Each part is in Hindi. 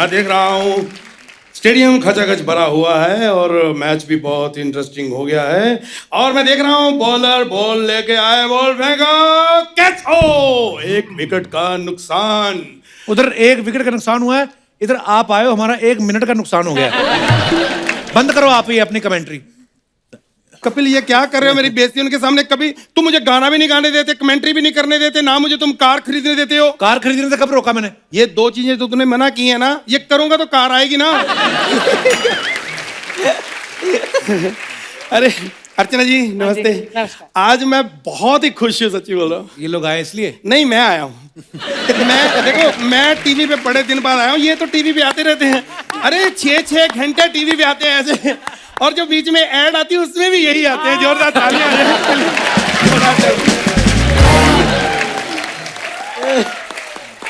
मैं देख रहा हूँ स्टेडियम खचाखच भरा हुआ है और मैच भी बहुत इंटरेस्टिंग हो गया है। और मैं देख रहा हूँ बॉलर बॉल लेके आए, बॉल फेंका, कैच हो, 1 विकेट का नुकसान। उधर 1 विकेट का नुकसान हुआ है, इधर आप आए हो, हमारा 1 मिनट का नुकसान हो गया। बंद करो आप ही अपनी कमेंट्री। कपिल ये क्या कर रहे हो मेरी बेइज्जती उनके सामने? कभी तुम मुझे गाना भी नहीं गाने देते, कमेंट्री भी नहीं करने देते, ना मुझे तुम कार खरीदने देते हो। कार खरीदने से कब रोका मैंने? ये 2 चीजें तो तूने मना की है ना, ये करूंगा तो कार आएगी ना। अरे अर्चना जी नमस्ते। आज मैं बहुत ही खुश हूँ, सच्ची बोल रहा हूँ। ये लोग आए इसलिए? नहीं, मैं आया हूँ। मैं देखो, मैं टीवी पे बड़े दिन बाद आया हूँ। ये तो टीवी पे आते रहते हैं। अरे 6-6 घंटे टीवी पे आते हैं ऐसे, और जो बीच में ऐड आती है उसमें भी यही आते हैं। जोरदार तालियां।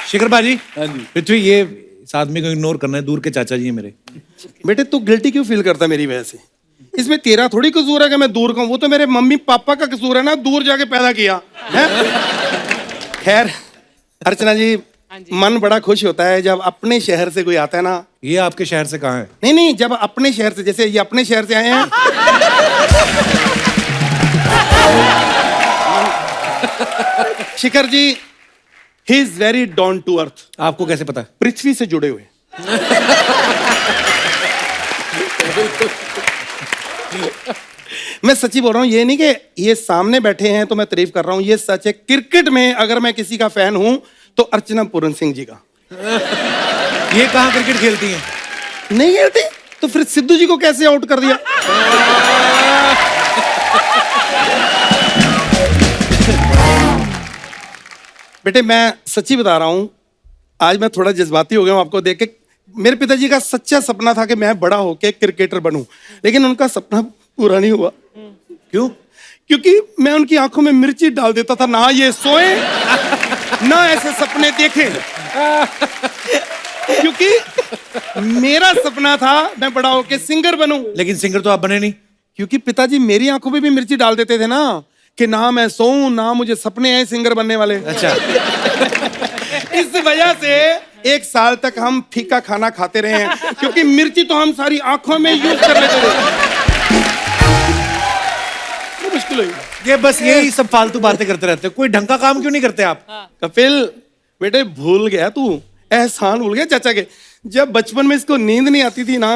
शिखर बाजी, पृथ्वी, ये इस आदमी को इग्नोर करना है, दूर के चाचा जी हैं मेरे। बेटे तू गिल्टी क्यों फील करता है मेरी वजह से? इसमें तेरा थोड़ी कसूर है कि मैं दूर कहूँ, वो तो मेरे मम्मी पापा का कसूर है ना, दूर जाके पैदा किया है। खैर अर्चना जी, मन बड़ा खुश होता है जब अपने शहर से कोई आता है ना। ये आपके शहर से कहाँ है? नहीं, जब अपने शहर से, जैसे ये अपने शहर से आए हैं। Shikhar ji, he is very down to earth. आपको कैसे पता? पृथ्वी से जुड़े हुए। मैं सच्ची बोल रहा हूँ, ये नहीं कि ये सामने बैठे हैं तो मैं तारीफ कर रहा हूँ, ये सच है। क्रिकेट में अगर मैं किसी का फैन हूं तो अर्चना पूरन सिंह जी का। ये कहाँ क्रिकेट खेलती हैं? नहीं खेलती तो फिर सिद्धू जी को कैसे आउट कर दिया? बेटे मैं सच्ची बता रहा हूं, आज मैं थोड़ा जज्बाती हो गया हूं आपको देख के। मेरे पिताजी का सच्चा सपना था कि मैं बड़ा होके क्रिकेटर बनूं, लेकिन उनका सपना पूरा नहीं हुआ। क्यों? क्योंकि मैं उनकी आंखों में मिर्ची डाल देता था, ना ये सोए ना ऐसे सपने देखे। क्योंकि मेरा सपना था मैं बड़ा होके सिंगर बनूं। लेकिन सिंगर तो आप बने नहीं। क्योंकि पिताजी मेरी आंखों में भी मिर्ची डाल देते थे ना, कि ना मैं सोऊं ना मुझे सपने हैं सिंगर बनने वाले। अच्छा। इस वजह से 1 साल तक हम फीका खाना खाते रहे हैं, क्योंकि मिर्ची तो हम सारी आंखों में यूज कर लेते थे। मुश्किल हुई। ये बस यही सब फालतू बातें करते रहते हो, कोई ढंग का काम क्यों नहीं करते आप? कपिल बेटे भूल गया तू, एहसान भूल गया चाचा के। जब बचपन में इसको नींद नहीं आती थी ना,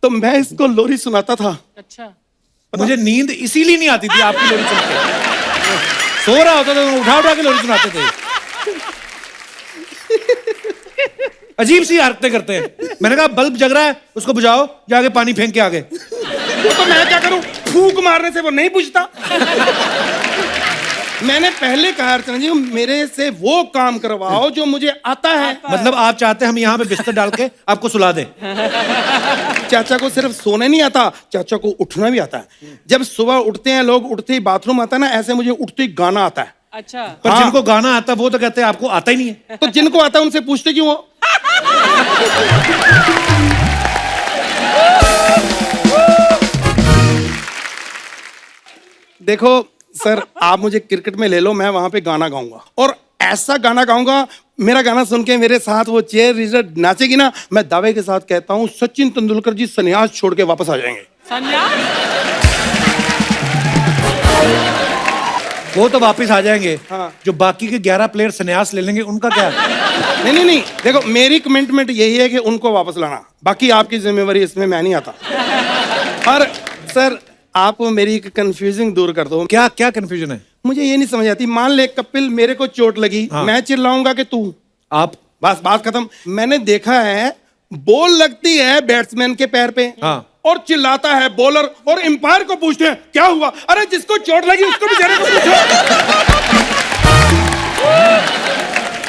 तो मैं इसको लोरी सुनाता था। अच्छा, मुझे नींद इसीलिए नहीं आती थी आपकी लोरी सुन के। सो रहा होता तो उठा उठा के लोरी सुनाते थे। अजीब सी हरकतें करते हैं। मैंने कहा बल्ब जग रहा है, उसको बुझाओ, जाके पानी फेंक के आगे। तो मैं क्या करूं? फूंक मारने से वो नहीं बुझता। मैंने पहले कहा अर्चना जी, मेरे से वो काम करवाओ जो मुझे आता है। मतलब आप चाहते हैं हम यहाँ पे बिस्तर डाल के आपको सुला दें? चाचा को सिर्फ सोने नहीं आता, चाचा को उठना भी आता है। जब सुबह उठते हैं लोग, उठते ही बाथरूम आता है ना, ऐसे मुझे उठते ही गाना आता है। अच्छा। पर हाँ। जिनको गाना आता है वो तो कहते हैं आपको आता ही नहीं है। तो जिनको आता है उनसे पूछते क्यों हो? देखो सर, आप मुझे क्रिकेट में ले लो, मैं वहां पे गाना गाऊंगा, और ऐसा गाना गाऊंगा, मेरा गाना सुन के मेरे साथ वो चेयर लीडर नाचेगी ना, मैं दावे के साथ कहता हूं सचिन तेंदुलकर जी संन्यास छोड़ के वापस आ जाएंगे। संन्यास? वो तो वापस आ जाएंगे। हाँ। जो बाकी के 11 प्लेयर संन्यास ले लेंगे उनका क्या? नहीं, देखो मेरी कमिटमेंट यही है कि उनको वापस लाना, बाकी आपकी जिम्मेवारी इसमें मैं नहीं आता। और सर आप मेरी कंफ्यूजिंग दूर कर दो। क्या क्या कंफ्यूजन है? मुझे ये नहीं समझ आती, मान ले कपिल मेरे को चोट लगी, हाँ। मैं चिल्लाऊंगा कि तू, आप, बस बात खत्म। मैंने देखा है बॉल लगती है बैट्समैन के पैर पे, हाँ। और चिल्लाता है बॉलर, और एम्पायर को पूछते हैं क्या हुआ? अरे जिसको चोट लगी उसको बेचारे को पूछो।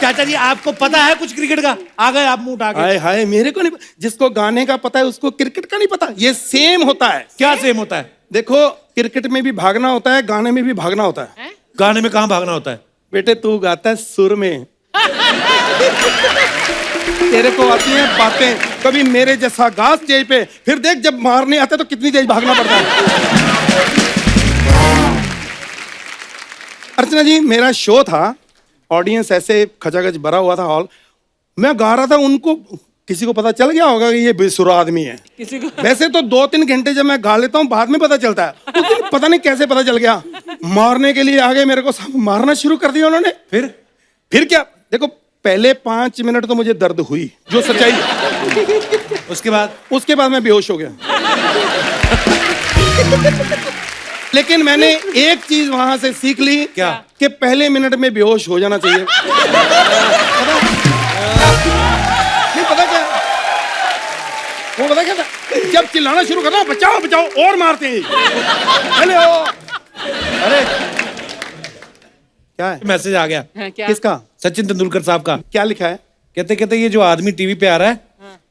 चाचा जी आपको पता है कुछ क्रिकेट का? आ गए आप मुंह उठा के। हाय हाय, मेरे को नहीं, जिसको गाने का पता है उसको क्रिकेट का नहीं पता। ये सेम होता है। क्या सेम होता है? देखो क्रिकेट में भी भागना होता है, गाने में भी भागना होता है। गाने में कहाँ भागना होता है? बेटे तू गाता है सुर में, तेरे को आती हैं बातें। कभी मेरे जैसा गा स्टेज पे, फिर देख जब मारने आता तो कितनी तेज भागना पड़ता है। अर्चना जी मेरा शो था, ऑडियंस ऐसे खचाखच भरा हुआ था हॉल, मैं गा रहा था, उनको किसी को पता चल गया होगा कि ये बेसुरा आदमी है। किसी को वैसे तो 2-3 घंटे जब मैं गा लेता हूँ बाद में पता चलता है, उस दिन पता नहीं कैसे पता चल गया। मारने के लिए आगे मेरे को सब मारना शुरू कर दिया उन्होंने। फिर क्या, देखो पहले 5 मिनट तो मुझे दर्द हुई, जो सच्चाई है। उसके बाद मैं बेहोश हो गया। लेकिन मैंने एक चीज वहां से सीख ली। क्या? कि पहले मिनट में बेहोश हो जाना चाहिए। नहीं पता क्या, वो पता क्या था, जब चिल्लाना शुरू करना बचाओ बचाओ और मारते हैं। हेलो, अरे क्या है? मैसेज आ गया हाँ, क्या? किसका? सचिन तेंदुलकर साहब का। क्या लिखा है? कहते ये जो आदमी टीवी पे आ रहा है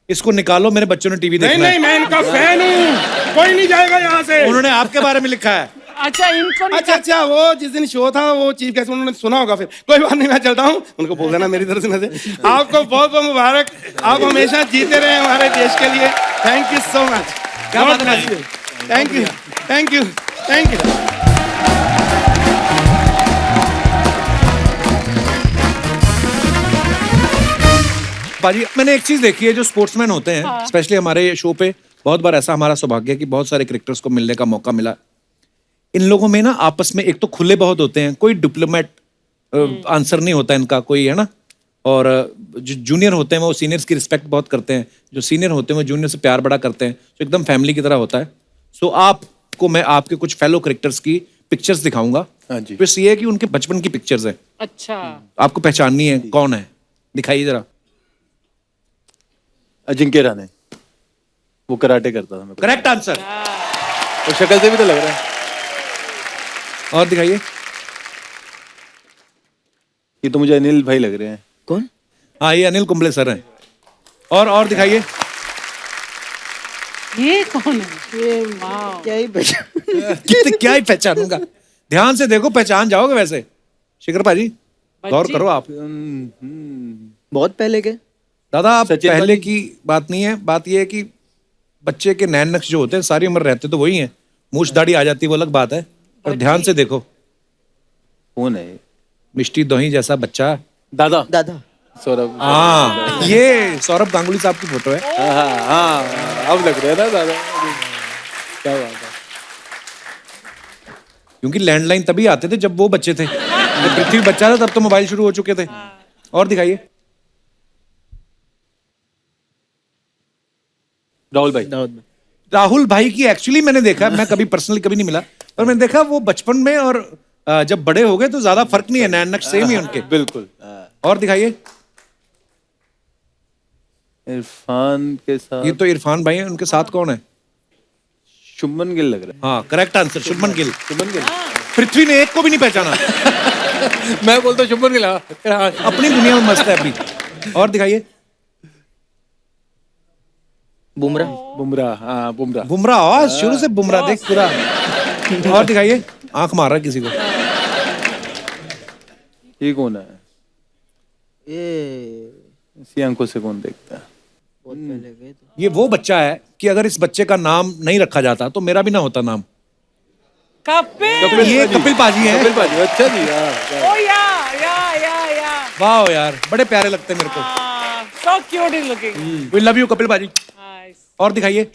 इसको निकालो, मेरे बच्चों ने टीवी नहीं देखना नहीं, है। मैं इनका फैन हूँ, कोई नहीं जाएगा यहाँ से। उन्होंने आपके बारे में लिखा है। अच्छा इनको अच्छा, वो जिस दिन शो था वो चीफ गेस्ट उन्होंने सुना होगा। फिर कोई बात नहीं, मैं चलता हूँ, उनको बोल देना मेरी तरफ से। आपको बहुत बहुत मुबारक, आप हमेशा जीते रहे हमारे देश के लिए। Thank you so much. क्या बात है? Thank you thank you thank you. बाजी, मैंने एक चीज देखी है, जो स्पोर्ट्समैन होते हैं स्पेशली हमारे शो पे बहुत बार ऐसा हमारा सौभाग्य है कि बहुत सारे क्रिकेटर्स को मिलने का मौका मिला। इन लोगों में ना आपस में एक तो खुले बहुत होते हैं, कोई डिप्लोमेट आंसर नहीं होता इनका कोई, है ना। और जो जूनियर होते हैं वो सीनियर्स की रिस्पेक्ट बहुत करते हैं, जो सीनियर होते हैं वो जूनियर से प्यार बड़ा करते हैं, तो एकदम फैमिली की तरह होता है। सो आपको मैं आपके कुछ फेलो क्रिकेटर्स की पिक्चर्स दिखाऊंगा। हाँ जी। बस ये है कि उनके बचपन की पिक्चर्स है, अच्छा आपको पहचाननी है कौन है। दिखाइए जरा। अजिंक्य राणे, वो कराटे करता था मेरे को। Correct answer. और शक्ल से भी तो लग रहा है। और दिखाइए। ये तो मुझे अनिल भाई लग रहे हैं। कौन? हाँ, ये अनिल कुंबले सर हैं। और दिखाइए। ये कौन है? ये वाह, क्या ही पहचान। क्या ही पहचानूंगा। ध्यान से देखो, पहचान जाओगे वैसे। शिखर भाजी गौर करो आप। बहुत पहले के। दादा आप सचिन पहले भाजी। की बात नहीं है, बात ये है कि बच्चे के नैन नक्श जो होते हैं सारी उम्र रहते तो वही है, मूछ दाढ़ी आ जाती है वो अलग बात है। और ध्यान से देखो, कौन है ये? मिष्टी दोही जैसा बच्चा। दादा दादा। सौरभ। हाँ, ये सौरभ गांगुली साहब की फोटो है। हाँ, अब लग रहा है ना दादा। क्या बात है। क्योंकि लैंडलाइन तभी आते थे जब वो बच्चे थे, जब पृथ्वी बच्चा था तब तो मोबाइल शुरू हो चुके थे। और दिखाइए। राहुल भाई। राहुल भाई की एक्चुअली मैंने देखा, मैं कभी पर्सनली कभी नहीं मिला, पर मैंने देखा वो बचपन में और जब बड़े हो गए तो ज्यादा फर्क नहीं है, नैन नक्श सेम ही है उनके। बिल्कुल। और दिखाइए। इरफान के साथ ये तो इरफान भाई हैं, उनके साथ कौन है? शुभमन गिल लग रहा हाँ, करेक्ट आंसर, शुभमन गिल। है। शुभमन गिल। पृथ्वी ने एक को भी नहीं पहचाना। मैं बोलता हूँ शुभमन गिल। हाँ। अपनी दुनिया में मस्त है अभी। और दिखाइए। बुमराह। बुमराह। हाँ, बुमराह। बुमराह, आज शुरू से बुमराह देख पूरा। और दिखाइए। आंख मार रहा है किसी को। ये कौन है? ये इसी आंखों से कौन देखता है? बहुत पहले गए तो। ये वो बच्चा है कि अगर इस बच्चे का नाम नहीं रखा जाता तो मेरा भी ना होता नाम। कपिल। ये कपिल पाजी हैं। कपिल पाजी। अच्छा जी। हाँ। ओ या वाह यार, बड़े प्यारे लगते हैं मेरे को। So cute is looking. We love you Kapil paaji. Nice. और दिखाइए।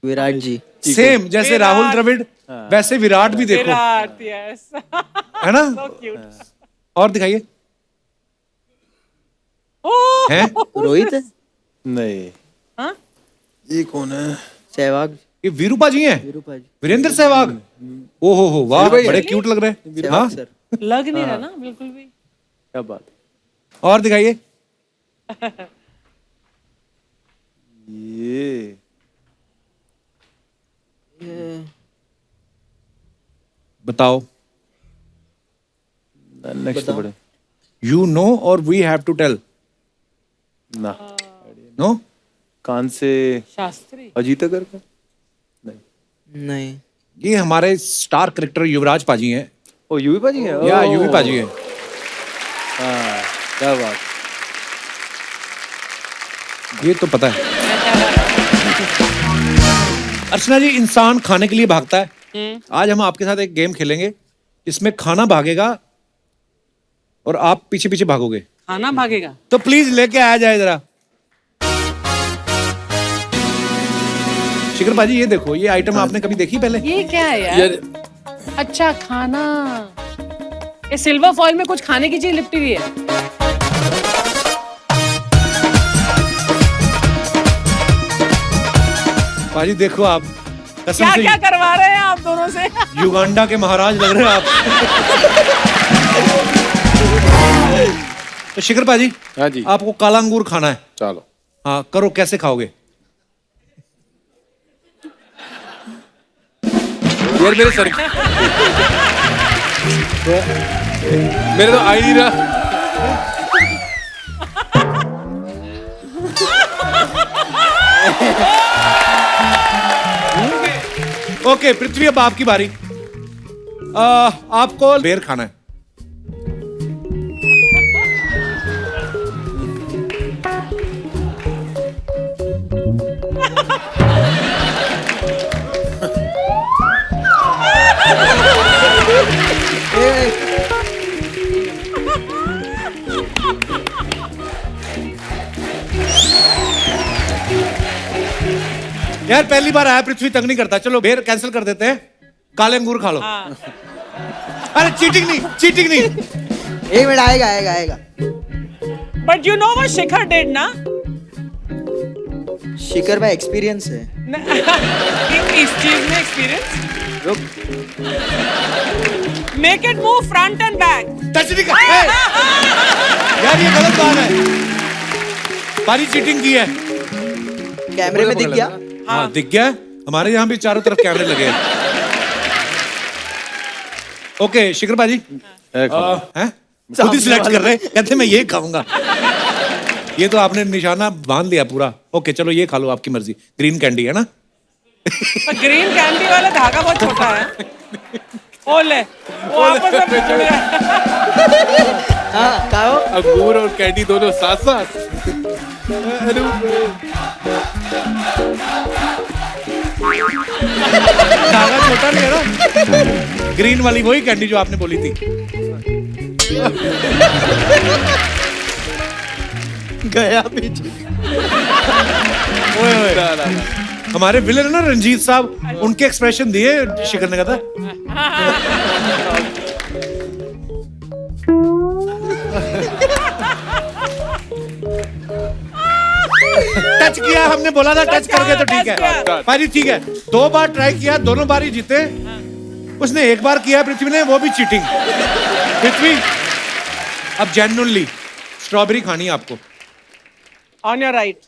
विराट जी। सेम जैसे विराट। राहुल द्रविड़ वैसे विराट भी देखो, विराट यस। है ना। So cute. और दिखाइए। ओह हैं? रोहित है। नहीं। हाँ? ये कौन है? सहवाग। ये वीरूपा जी हैं। वीरूपा जी। वीरेंद्र सहवाग। ओ हो वाह, बड़े क्यूट लग रहे हैं। हाँ, सहवाग सर। लग नहीं रहा ना बिल्कुल भी। क्या बात। और दिखाइए। ये बताओ। नेक्स्ट बड़े यू नो और वी हैव टू टेल। ना। नो। कान से शास्त्री। अजीत अगर का? नहीं। नहीं। ये हमारे स्टार क्रिकेटर युवराज पाजी हैं। ओ यूवी पाजी है। या ओ। यूवी पाजी हैं। हाँ, क्या बात। ये तो पता है। अर्चना जी, इंसान खाने के लिए भागता है। आज हम आपके साथ एक गेम खेलेंगे, इसमें खाना भागेगा और आप पीछे पीछे भागोगे, खाना भागेगा। तो प्लीज लेके आ जाए जरा। शिखर भाजी ये देखो, ये आइटम आपने कभी देखी पहले? ये क्या है यार? यार अच्छा खाना, ये सिल्वर फॉइल में कुछ खाने की चीज लिपटी हुई है। भाजी देखो आप, कसम क्या से क्या करवा रहे हैं आप दोनों से? युगांडा के महाराज लग रहे हैं आप। तो शिखर भाजी, हाँ जी, आपको काला अंगूर खाना है। चलो हाँ करो, कैसे खाओगे? यार मेरे सर मेरे तो आ ही नहीं रहा। ओके पृथ्वी, अब आपकी बारी। आपको बेर खाना है। यार पहली बार आया, पृथ्वी तंग नहीं करता। चलो बेर कैंसिल कर देते हैं, काले अंगूर खा लो। अरे चीटिंग नहीं, चीटिंग नहीं। 1 मिनट, आएगा आएगा आएगा। But you know what Shikhar did ना? शिखर भाई एक्सपीरियंस है। इस चीज में एक्सपीरियंस। रुक, make it move front end back. Touch नहीं कर। यार ये गलत बात है, सारी चीटिंग की है। कैमरे में दिख गया। हाँ दिख गया। हमारे यहाँ भी चारों तरफ कैमरे लगे हैं। ओके शिखर भाजी, हैं? खुद ही सिलेक्ट कर रहे हैं, कहते मैं ये खाऊंगा। ये तो आपने निशाना बांध लिया पूरा। ओके चलो ये खा लो, आपकी मर्जी। ग्रीन कैंडी है ना? ग्रीन कैंडी वाला धागा बहुत छोटा है। ओ ले, वो आपस में जुड़ गया। हाँ खाओ। अंगूर और कैंडी दोनों साथ साथ। धागा छोटा नहीं है ना? ग्रीन वाली वही कैंडी जो आपने बोली थी। गया पीछे। ओए ओए, हमारे विलन है ना रंजीत साहब, उनके एक्सप्रेशन दिए शिखर ने कहा था। टच किया, हमने बोला था टच करके तो ठीक है। भाई ठीक है, 2 बार ट्राई किया, दोनों बार ही जीते। उसने 1 बार किया पृथ्वी ने, वो भी चीटिंग। पृथ्वी अब जेन्युइनली स्ट्रॉबेरी खानी है आपको। On your right.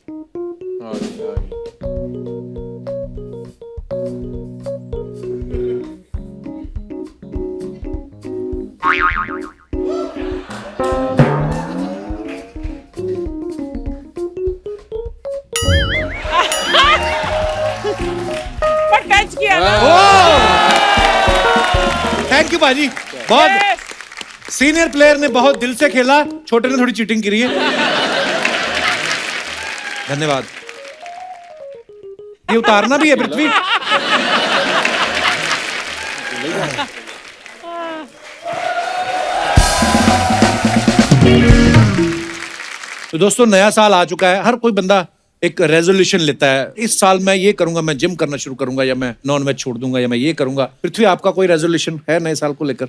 पर टच किया ना। थैंक यू बाजी, बहुत सीनियर प्लेयर ने बहुत दिल से खेला, छोटे ने थोड़ी चीटिंग करी है। धन्यवाद। ये उतारना भी है पृथ्वी। तो दोस्तों नया साल आ चुका है, हर कोई बंदा एक रेजोल्यूशन लेता है। इस साल मैं ये करूंगा, मैं जिम करना शुरू करूंगा, या मैं नॉन वेज छोड़ दूंगा, या मैं ये करूंगा। पृथ्वी आपका कोई रेजोल्यूशन है नए साल को लेकर?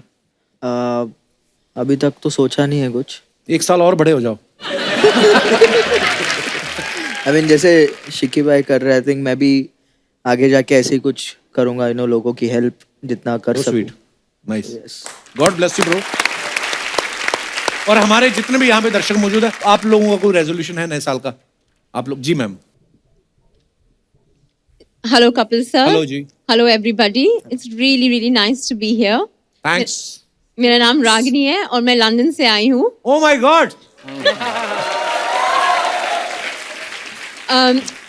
अभी तक तो सोचा नहीं है कुछ। 1 साल और बड़े हो जाओ। आई मीन जैसे शिकी भाई कर रहे, आई थिंक मैं भी आगे जाके ऐसे ही कुछ करूंगा, लोगों की हेल्प जितना कर सकूं। Sweet, nice, God bless you bro. और हमारे जितने भी यहाँ पे दर्शक मौजूद है, आप लोगों का कोई रेजोल्यूशन है नए साल का? आप लोग जी ma'am. Hello, Kapil sir. Hello जी। Hello, everybody. It's really, really nice to be here. Thanks. मेरा नाम रागिनी है और मैं लंदन से आई हूँ। Oh my God.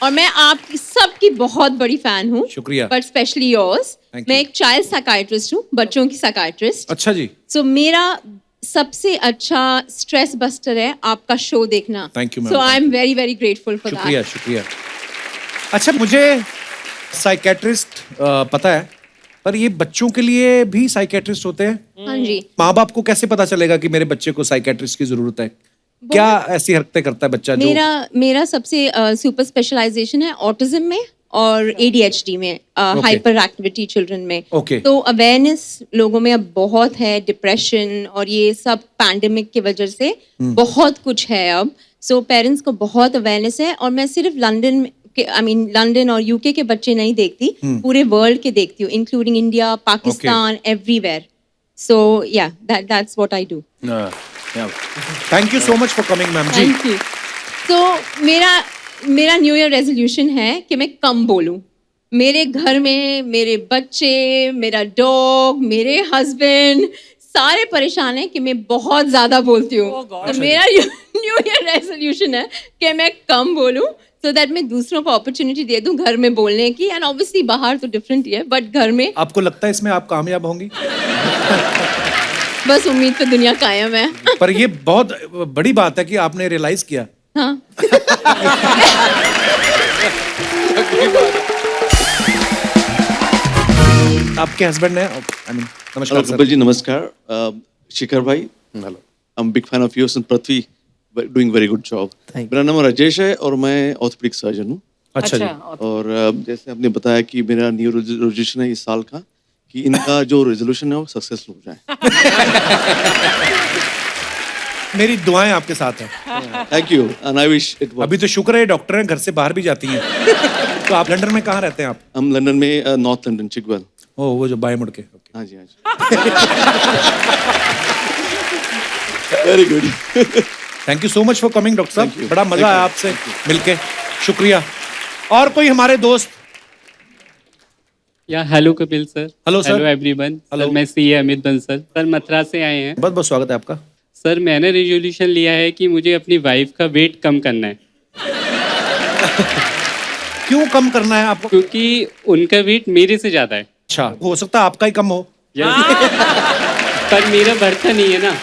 और मैं आपकी सबकी बहुत बड़ी फैन हूँ। शुक्रिया। But specially yours. Thank मैं you. एक चाइल्ड साइकाइट्रिस्ट हूँ, बच्चों की साइकाइट्रिस्ट। अच्छा जी। सो मेरा सबसे अच्छा स्ट्रेस बस्टर है आपका शो देखना। Thank you, ma'am. So I'm very, very grateful for शुक्रिया that. शुक्रिया। अच्छा मुझे साइकेट्रिस्ट पता है, पर ये बच्चों के लिए भी साइकेट्रिस्ट होते हैं? हाँ जी। माँ बाप को कैसे पता चलेगा कि मेरे बच्चे को साइकेट्रिस्ट की जरूरत है? क्या ऐसी हरकतें करता है बच्चा जो? मेरा सबसे सुपर स्पेशलाइजेशन है ऑटिज्म में और ADHD में, हाइपर एक्टिविटी चिल्ड्रन में। Okay. तो अवेयरनेस लोगों में अब बहुत है, डिप्रेशन और ये सब पैंडेमिक की वजह से बहुत कुछ है अब। सो पेरेंट्स को बहुत अवेयरनेस है और मैं सिर्फ लंदन और UK के बच्चे नहीं देखती, पूरे वर्ल्ड के देखती हूँ, including India, Pakistan, everywhere. So yeah that's what I do. Thank you so much for coming ma'am ji. Thank you. तो मेरा न्यू ईयर रेजोल्यूशन है कि मैं कम बोलूं। मेरे घर में मेरे बच्चे, मेरा डॉग, मेरे हस्बैंड सारे परेशान हैं कि मैं बहुत ज्यादा बोलती हूँ। तो मेरा न्यू ईयर रेजोल्यूशन है कि मैं कम बोलूं, सो दैट मैं दूसरों को अपॉर्चुनिटी दे दूं घर में बोलने की। एंड ऑब्वियसली बाहर तो डिफरेंट ही है, बट घर में आपको लगता है इसमें आप कामयाब होंगी? बस उम्मीद पे दुनिया कायम है। पर ये बहुत बड़ी बात है कि आपने रियलाइज किया। हाँ। आपके हस्बैंड है, आई मीन, नमस्कार हेलो सर। कपिल जी, नमस्कार। शिखर भाई, hello, I am big fan of yours and Prithvi doing very good job. Thank मेरा नाम राजेश है और मैं ऑर्थोपेडिक सर्जन हूँ। अच्छा जी। और जैसे आपने बताया कि मेरा न्यू रेजोल्यूशन है इस साल का कि इनका जो रेजोल्यूशन है वो सक्सेसफुल हो जाए। मेरी दुआएं आपके साथ हैं। Thank you and I wish it अभी तो शुक्र है डॉक्टर हैं, घर से बाहर भी जाती हैं। तो आप लंदन में कहाँ रहते हैं आप? हम लंदन में, नॉर्थ लंदन, चिगवेल। ओ, वो जो बाएं मुड़ के। हाँ जी, हाँ जी। Very good. Thank you so much for coming doctor Thank साहब, you. बड़ा मजा Thank आया you. आपसे मिलके, शुक्रिया। और कोई हमारे दोस्त? या hello Kapil sir. Hello, sir. Hello everyone. Hello. Sir मैं CA अमित बंसल, सर मथुरा से आए हैं। बहुत बहुत स्वागत है आपका। सर मैंने रेजोल्यूशन लिया है कि मुझे अपनी वाइफ का वेट कम करना है, क्यों कम करना है आपको? क्योंकि उनका वेट मेरे से ज़्यादा है। अच्छा, हो सकता है आपका ही कम हो। पर मेरा बढ़ता नहीं है ना।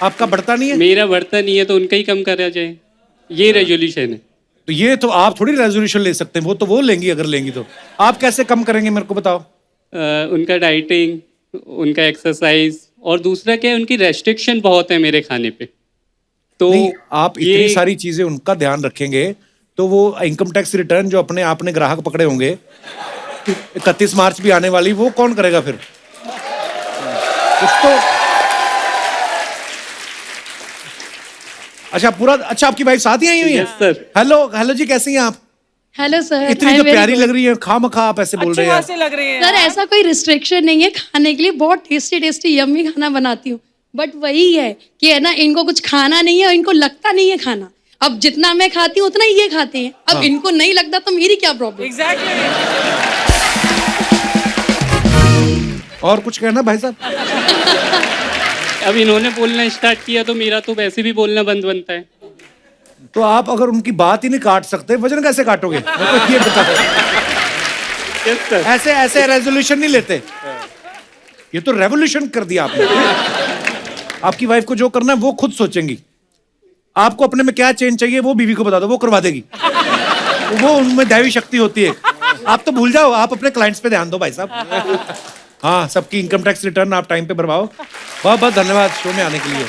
आपका बढ़ता नहीं है? मेरा बढ़ता नहीं है तो उनका ही कम करा जाए, ये रेजोल्यूशन है। तो ये तो आप थोड़ी रेजोल्यूशन ले सकते हैं, वो तो वो लेंगी, अगर लेंगी तो। आप कैसे कम करेंगे मेरे को बताओ। उनका डाइटिंग, उनका एक्सरसाइज, और दूसरा क्या है, उनकी रेस्ट्रिक्शन बहुत है मेरे खाने पे। तो नहीं, आप इतनी ये सारी चीजें उनका ध्यान रखेंगे तो वो इनकम टैक्स रिटर्न जो अपने आपने ग्राहक पकड़े होंगे 31 मार्च भी आने वाली, वो कौन करेगा फिर? कुछ तो। अच्छा पूरा, अच्छा आपकी वाइफ साथ ही आई हुई है? Yes, sir. हेलो हेलो जी, कैसी हैं आप? Hello sir. इतनी तो प्यारी लग रही है, खामखा आप ऐसे बोल अच्छी रहे हैं। खासी लग रही है। सर ऐसा कोई रिस्ट्रिक्शन नहीं है खाने के लिए, बहुत टेस्टी टेस्टी यम्मी खाना बनाती हूँ। बट वही है कि है ना, इनको कुछ खाना नहीं है और इनको लगता नहीं है खाना। अब जितना मैं खाती हूँ उतना ये खाते हैं। अब इनको नहीं लगता तो मेरी क्या प्रॉब्लम? एग्जैक्टली। और कुछ कहना भाई साहब? अब इन्होंने बोलना स्टार्ट किया तो मेरा तो वैसे भी बोलना बंद बनता है। तो आप अगर उनकी बात ही नहीं काट सकते, वजन कैसे काटोगे? मेरे को ये बताओ। ऐसे ऐसे रेजोल्यूशन नहीं लेते। ये तो रेवोल्यूशन कर दिया आपने। आपकी वाइफ को जो करना है वो खुद सोचेंगी। आपको अपने में क्या चेंज चाहिए वो बीवी को बता दो, वो करवा देगी। वो उनमें दैवी शक्ति होती है। आप तो भूल जाओ, आप अपने क्लाइंट्स पे ध्यान दो भाई साहब। हाँ, सबकी इनकम टैक्स रिटर्न आप टाइम पे भरवाओ। बहुत बहुत धन्यवाद शो में आने के लिए।